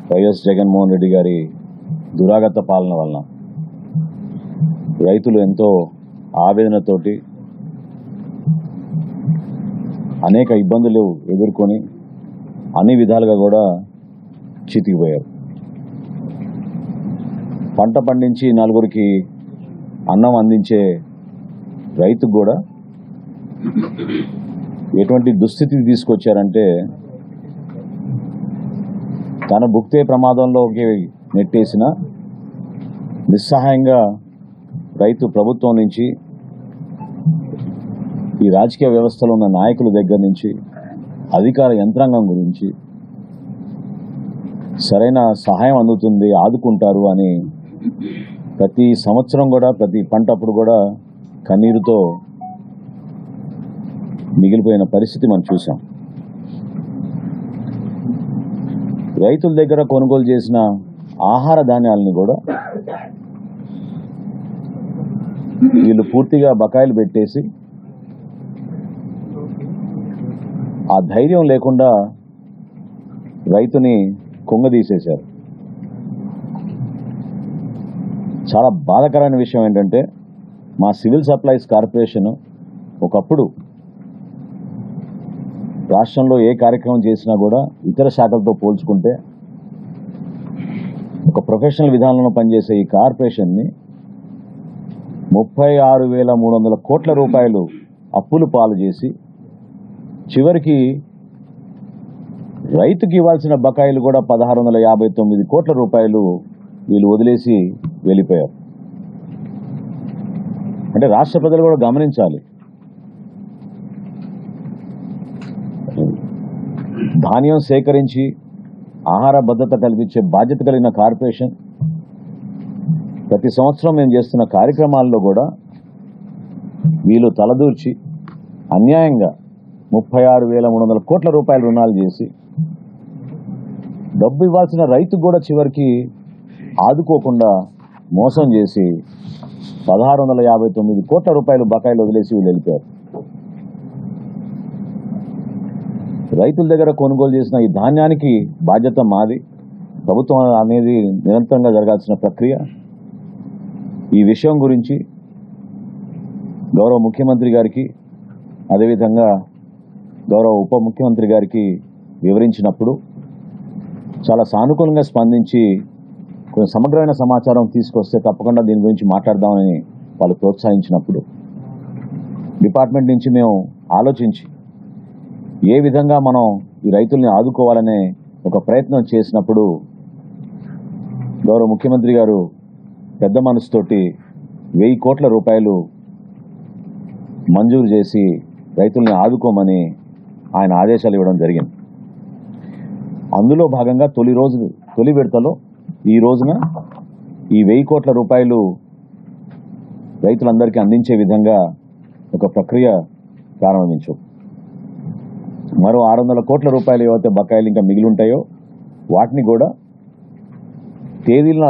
YS Jaganmohan Reddy గారి దురాగత పాలన వలన రైతులు ఎంతో ఆవేదనతోటి అనేక ఇబ్బందులు ఎదుర్కొని అన్ని విధాలుగా కూడా చితికిపోయారు. పంట పండించి నలుగురికి అన్నం అందించే రైతుకు కూడా ఎటువంటి దుస్థితికి తీసుకొచ్చారంటే తన భుక్తే ప్రమాదంలోకి నెట్టేసిన నిస్సహాయంగా రైతు ప్రభుత్వం నుంచి ఈ రాజకీయ వ్యవస్థలో ఉన్న నాయకుల దగ్గర నుంచి అధికార యంత్రాంగం గురించి సరైన సహాయం అందుతుంది, ఆదుకుంటారు అని ప్రతి సంవత్సరం కూడా ప్రతి పంటప్పుడు కూడా కన్నీరుతో మిగిలిపోయిన పరిస్థితి మనం చూసాం. రైతుల దగ్గర కొనుగోలు చేసిన ఆహార ధాన్యాలని కూడా వీళ్ళు పూర్తిగా బకాయిలు పెట్టేసి ఆ ధైర్యం లేకుండా రైతుని కుంగదీసేశారు. చాలా బాధాకరమైన విషయం ఏంటంటే మా సివిల్ సప్లైస్ కార్పొరేషన్ ఒకప్పుడు రాష్ట్రంలో ఏ కార్యక్రమం చేసినా కూడా ఇతర శాఖలతో పోల్చుకుంటే ఒక ప్రొఫెషనల్ విధానంలో పనిచేసే ఈ కార్పొరేషన్ని 36,300 కోట్ల రూపాయలు అప్పులు పాలు చేసి చివరికి రైతుకి ఇవ్వాల్సిన బకాయిలు కూడా 1,659 కోట్ల రూపాయలు వీళ్ళు వదిలేసి వెళ్ళిపోయారు. అంటే రాష్ట్ర ప్రజలు కూడా గమనించాలి, ధాన్యం సేకరించి ఆహార భద్రత కల్పించే బాధ్యత కలిగిన కార్పొరేషన్ ప్రతి సంవత్సరం మేము చేస్తున్న కార్యక్రమాల్లో కూడా వీళ్ళు తలదూర్చి అన్యాయంగా 36,300 కోట్ల రూపాయల రుణాలు చేసి డబ్బు ఇవ్వాల్సిన రైతుకు కూడా చివరికి ఆదుకోకుండా మోసం చేసి 1,659 కోట్ల రూపాయలు బకాయిలు వదిలేసి వీళ్ళు వెళ్ళిపోయారు. రైతుల దగ్గర కొనుగోలు చేసిన ఈ ధాన్యానికి బాధ్యత మాది, ప్రభుత్వం అనేది నిరంతరంగా జరగాల్సిన ప్రక్రియ. ఈ విషయం గురించి గౌరవ ముఖ్యమంత్రి గారికి అదేవిధంగా గౌరవ ఉప ముఖ్యమంత్రి గారికి వివరించినప్పుడు చాలా సానుకూలంగా స్పందించి కొంచెం సమగ్రమైన సమాచారం తీసుకొస్తే తప్పకుండా దీని గురించి మాట్లాడదామని వాళ్ళు ప్రోత్సహించినప్పుడు డిపార్ట్మెంట్ నుంచి మేము ఆలోచించి ఏ విధంగా మనం ఈ రైతుల్ని ఆదుకోవాలనే ఒక ప్రయత్నం చేసినప్పుడు గౌరవ ముఖ్యమంత్రి గారు పెద్ద మనసుతోటి 1,000 కోట్ల రూపాయలు మంజూరు చేసి రైతుల్ని ఆదుకోమని ఆయన ఆదేశాలు ఇవ్వడం జరిగింది. అందులో భాగంగా తొలి విడతలో ఈ రోజున ఈ 1,000 కోట్ల రూపాయలు రైతులందరికీ అందించే విధంగా ఒక ప్రక్రియ ప్రారంభించాం. మరో 600 కోట్ల రూపాయలు ఏవైతే బకాయిలు ఇంకా మిగిలి ఉంటాయో వాటిని కూడా తేదీల